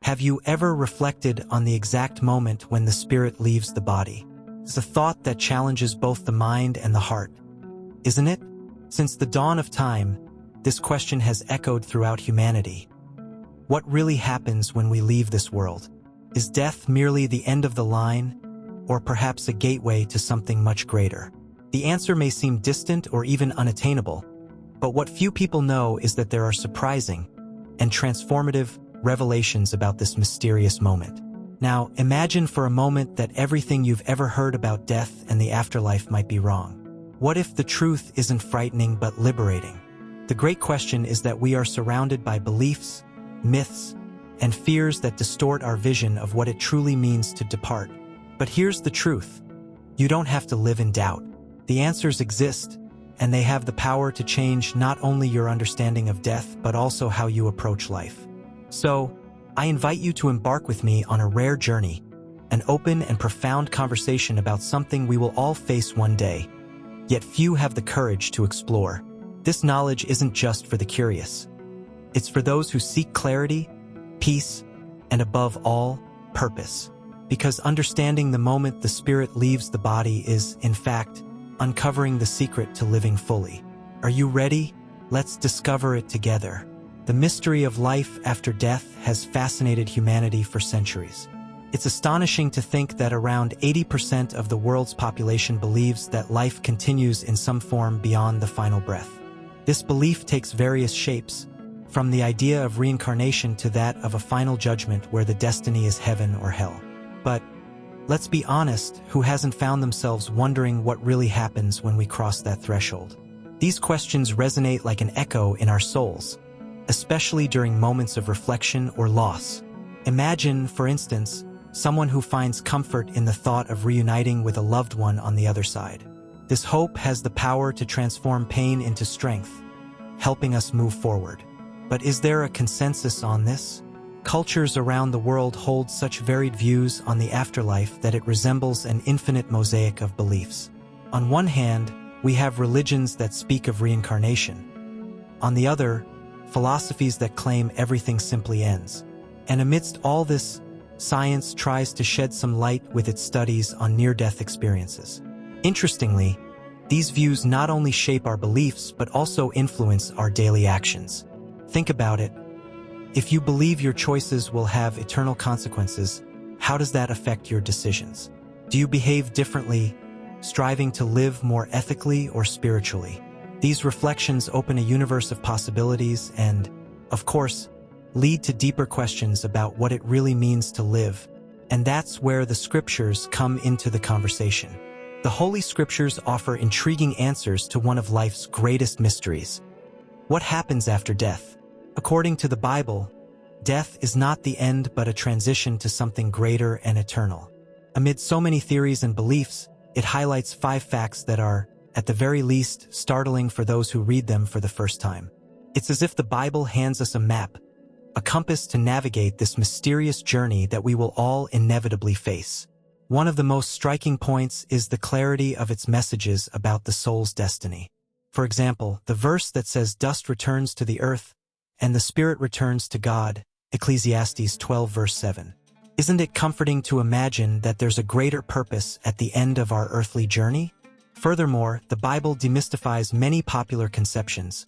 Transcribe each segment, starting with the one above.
Have you ever reflected on the exact moment when the spirit leaves the body? It's a thought that challenges both the mind and the heart, isn't it? Since the dawn of time, this question has echoed throughout humanity. What really happens when we leave this world? Is death merely the end of the line, or perhaps a gateway to something much greater? The answer may seem distant or even unattainable, but what few people know is that there are surprising and transformative revelations about this mysterious moment. Now, imagine for a moment that everything you've ever heard about death and the afterlife might be wrong. What if the truth isn't frightening but liberating? The great question is that we are surrounded by beliefs, myths, and fears that distort our vision of what it truly means to depart. But here's the truth. You don't have to live in doubt. The answers exist, and they have the power to change not only your understanding of death but also how you approach life. So, I invite you to embark with me on a rare journey, an open and profound conversation about something we will all face one day, yet few have the courage to explore. This knowledge isn't just for the curious. It's for those who seek clarity, peace, and above all, purpose. Because understanding the moment the spirit leaves the body is, in fact, uncovering the secret to living fully. Are you ready? Let's discover it together. The mystery of life after death has fascinated humanity for centuries. It's astonishing to think that around 80% of the world's population believes that life continues in some form beyond the final breath. This belief takes various shapes, from the idea of reincarnation to that of a final judgment where the destiny is heaven or hell. But let's be honest, who hasn't found themselves wondering what really happens when we cross that threshold? These questions resonate like an echo in our souls, especially during moments of reflection or loss. Imagine, for instance, someone who finds comfort in the thought of reuniting with a loved one on the other side. This hope has the power to transform pain into strength, helping us move forward. But is there a consensus on this? Cultures around the world hold such varied views on the afterlife that it resembles an infinite mosaic of beliefs. On one hand, we have religions that speak of reincarnation. On the other, philosophies that claim everything simply ends. And amidst all this, science tries to shed some light with its studies on near-death experiences. Interestingly, these views not only shape our beliefs but also influence our daily actions. Think about it. If you believe your choices will have eternal consequences, how does that affect your decisions? Do you behave differently, striving to live more ethically or spiritually? These reflections open a universe of possibilities and, of course, lead to deeper questions about what it really means to live. And that's where the scriptures come into the conversation. The Holy Scriptures offer intriguing answers to one of life's greatest mysteries. What happens after death? According to the Bible, death is not the end but a transition to something greater and eternal. Amid so many theories and beliefs, it highlights 5 facts that are, at the very least, startling for those who read them for the first time. It's as if the Bible hands us a map, a compass to navigate this mysterious journey that we will all inevitably face. One of the most striking points is the clarity of its messages about the soul's destiny. For example, the verse that says dust returns to the earth and the spirit returns to God, Ecclesiastes 12 verse 7. Isn't it comforting to imagine that there's a greater purpose at the end of our earthly journey? Furthermore, the Bible demystifies many popular conceptions,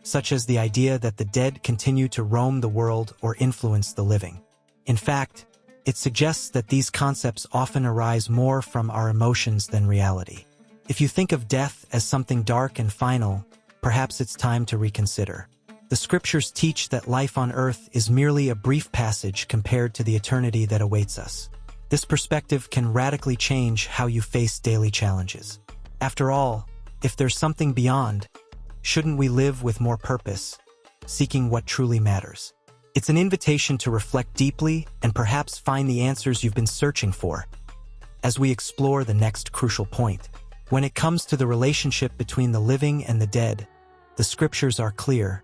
such as the idea that the dead continue to roam the world or influence the living. In fact, it suggests that these concepts often arise more from our emotions than reality. If you think of death as something dark and final, perhaps it's time to reconsider. The scriptures teach that life on earth is merely a brief passage compared to the eternity that awaits us. This perspective can radically change how you face daily challenges. After all, if there's something beyond, shouldn't we live with more purpose, seeking what truly matters? It's an invitation to reflect deeply and perhaps find the answers you've been searching for. As we explore the next crucial point, when it comes to the relationship between the living and the dead, the scriptures are clear.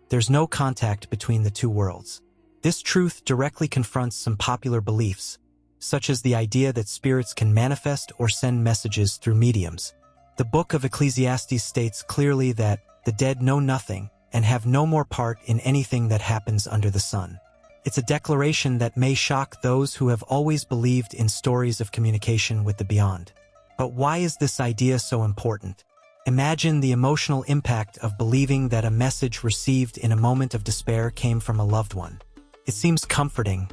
There's no contact between the two worlds. This truth directly confronts some popular beliefs, such as the idea that spirits can manifest or send messages through mediums. The book of Ecclesiastes states clearly that the dead know nothing and have no more part in anything that happens under the sun. It's a declaration that may shock those who have always believed in stories of communication with the beyond. But why is this idea so important? Imagine the emotional impact of believing that a message received in a moment of despair came from a loved one. It seems comforting,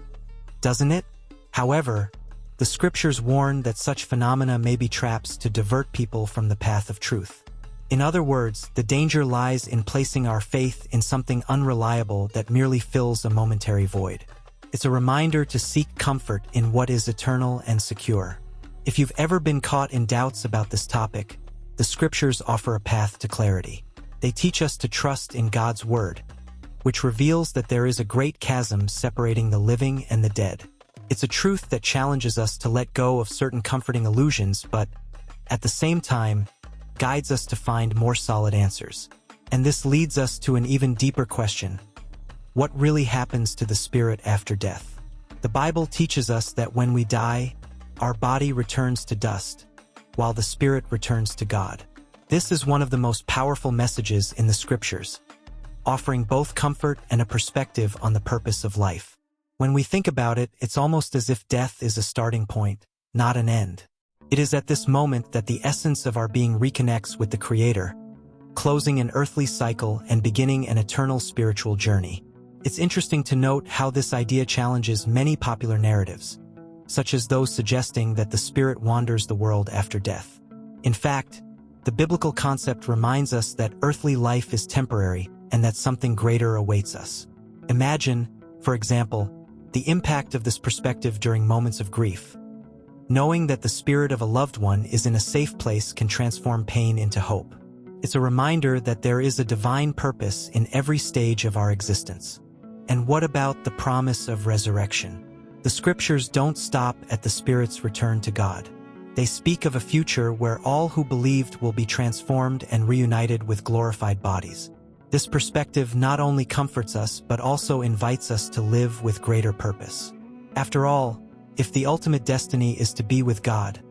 doesn't it? However, the scriptures warn that such phenomena may be traps to divert people from the path of truth. In other words, the danger lies in placing our faith in something unreliable that merely fills a momentary void. It's a reminder to seek comfort in what is eternal and secure. If you've ever been caught in doubts about this topic, the scriptures offer a path to clarity. They teach us to trust in God's word, which reveals that there is a great chasm separating the living and the dead. It's a truth that challenges us to let go of certain comforting illusions, but at the same time, guides us to find more solid answers. And this leads us to an even deeper question. What really happens to the spirit after death? The Bible teaches us that when we die, our body returns to dust, while the spirit returns to God. This is one of the most powerful messages in the scriptures, offering both comfort and a perspective on the purpose of life. When we think about it, it's almost as if death is a starting point, not an end. It is at this moment that the essence of our being reconnects with the Creator, closing an earthly cycle and beginning an eternal spiritual journey. It's interesting to note how this idea challenges many popular narratives, such as those suggesting that the spirit wanders the world after death. In fact, the biblical concept reminds us that earthly life is temporary and that something greater awaits us. Imagine, for example, the impact of this perspective during moments of grief. Knowing that the spirit of a loved one is in a safe place can transform pain into hope. It's a reminder that there is a divine purpose in every stage of our existence. And what about the promise of resurrection? The scriptures don't stop at the spirit's return to God. They speak of a future where all who believed will be transformed and reunited with glorified bodies. This perspective not only comforts us but also invites us to live with greater purpose. After all, if the ultimate destiny is to be with God,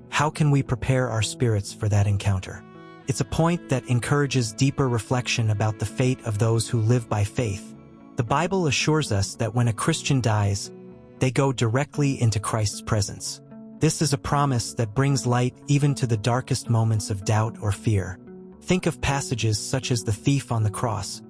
how can we prepare our spirits for that encounter? It's a point that encourages deeper reflection about the fate of those who live by faith. The Bible assures us that when a Christian dies, they go directly into Christ's presence. This is a promise that brings light even to the darkest moments of doubt or fear. Think of passages such as the thief on the cross,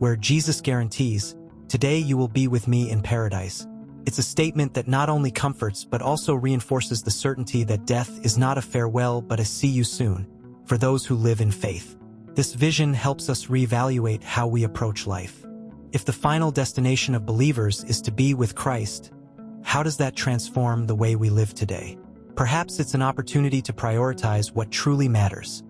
where Jesus guarantees, "Today you will be with me in paradise." It's a statement that not only comforts but also reinforces the certainty that death is not a farewell but a "see you soon" for those who live in faith. This vision helps us reevaluate how we approach life. If the final destination of believers is to be with Christ, how does that transform the way we live today? Perhaps it's an opportunity to prioritize what truly matters: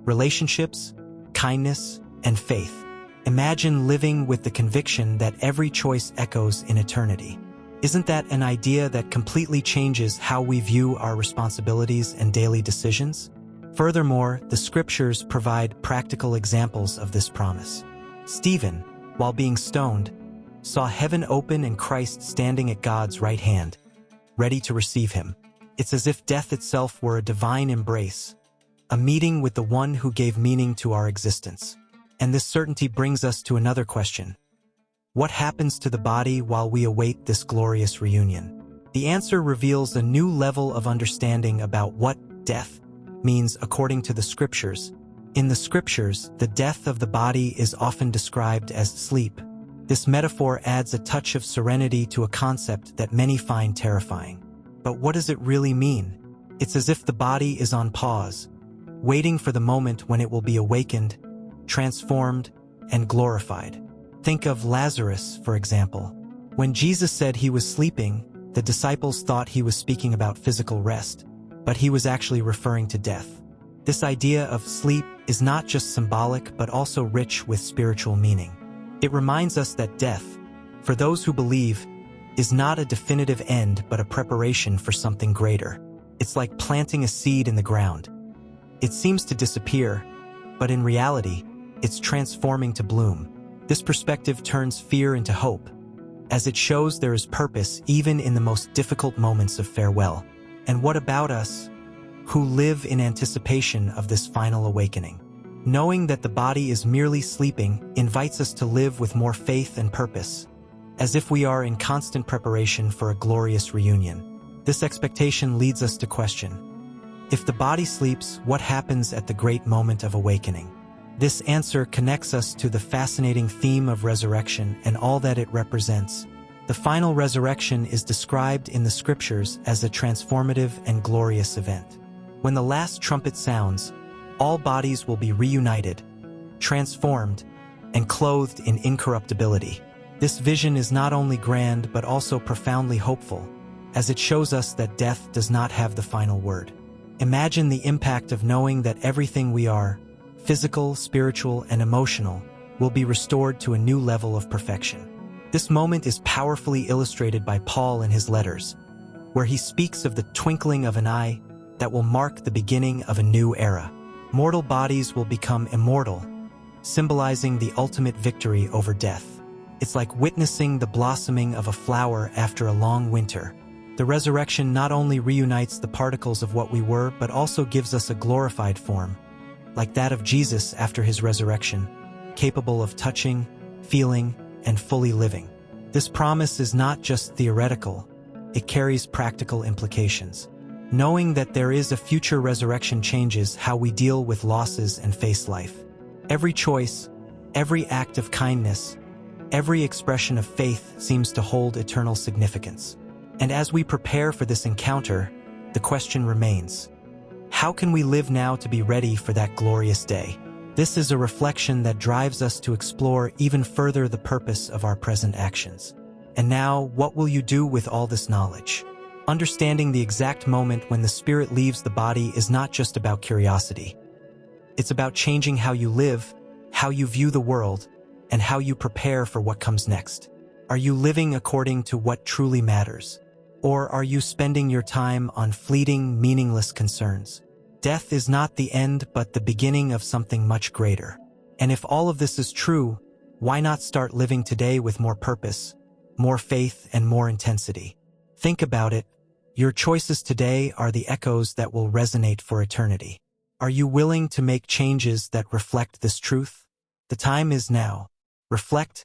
relationships, kindness, and faith. Imagine living with the conviction that every choice echoes in eternity. Isn't that an idea that completely changes how we view our responsibilities and daily decisions? Furthermore, the scriptures provide practical examples of this promise. Stephen, while being stoned, saw heaven open and Christ standing at God's right hand, ready to receive him. It's as if death itself were a divine embrace, a meeting with the one who gave meaning to our existence. And this certainty brings us to another question. What happens to the body while we await this glorious reunion? The answer reveals a new level of understanding about what death means according to the scriptures. In the scriptures, the death of the body is often described as sleep. This metaphor adds a touch of serenity to a concept that many find terrifying. But what does it really mean? It's as if the body is on pause, waiting for the moment when it will be awakened, transformed, and glorified. Think of Lazarus, for example. When Jesus said he was sleeping, the disciples thought he was speaking about physical rest, but he was actually referring to death. This idea of sleep is not just symbolic but also rich with spiritual meaning. It reminds us that death, for those who believe, is not a definitive end but a preparation for something greater. It's like planting a seed in the ground. It seems to disappear, but in reality, it's transforming to bloom. This perspective turns fear into hope, as it shows there is purpose even in the most difficult moments of farewell. And what about us, who live in anticipation of this final awakening? Knowing that the body is merely sleeping invites us to live with more faith and purpose, as if we are in constant preparation for a glorious reunion. This expectation leads us to question, if the body sleeps, what happens at the great moment of awakening? This answer connects us to the fascinating theme of resurrection and all that it represents. The final resurrection is described in the scriptures as a transformative and glorious event. When the last trumpet sounds, all bodies will be reunited, transformed, and clothed in incorruptibility. This vision is not only grand but also profoundly hopeful, as it shows us that death does not have the final word. Imagine the impact of knowing that everything we are, physical, spiritual, and emotional, will be restored to a new level of perfection. This moment is powerfully illustrated by Paul in his letters, where he speaks of the twinkling of an eye that will mark the beginning of a new era. Mortal bodies will become immortal, symbolizing the ultimate victory over death. It's like witnessing the blossoming of a flower after a long winter. The resurrection not only reunites the particles of what we were, but also gives us a glorified form, like that of Jesus after his resurrection, capable of touching, feeling, and fully living. This promise is not just theoretical, it carries practical implications. Knowing that there is a future resurrection changes how we deal with losses and face life. Every choice, every act of kindness, every expression of faith seems to hold eternal significance. And as we prepare for this encounter, the question remains, how can we live now to be ready for that glorious day? This is a reflection that drives us to explore even further the purpose of our present actions. And now, what will you do with all this knowledge? Understanding the exact moment when the spirit leaves the body is not just about curiosity. It's about changing how you live, how you view the world, and how you prepare for what comes next. Are you living according to what truly matters? Or are you spending your time on fleeting, meaningless concerns? Death is not the end, but the beginning of something much greater. And if all of this is true, why not start living today with more purpose, more faith, and more intensity? Think about it. Your choices today are the echoes that will resonate for eternity. Are you willing to make changes that reflect this truth? The time is now. Reflect,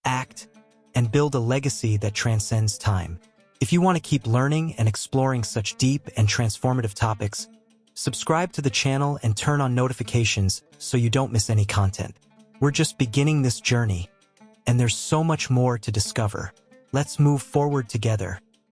act, and build a legacy that transcends time. If you want to keep learning and exploring such deep and transformative topics, subscribe to the channel and turn on notifications so you don't miss any content. We're just beginning this journey, and there's so much more to discover. Let's move forward together,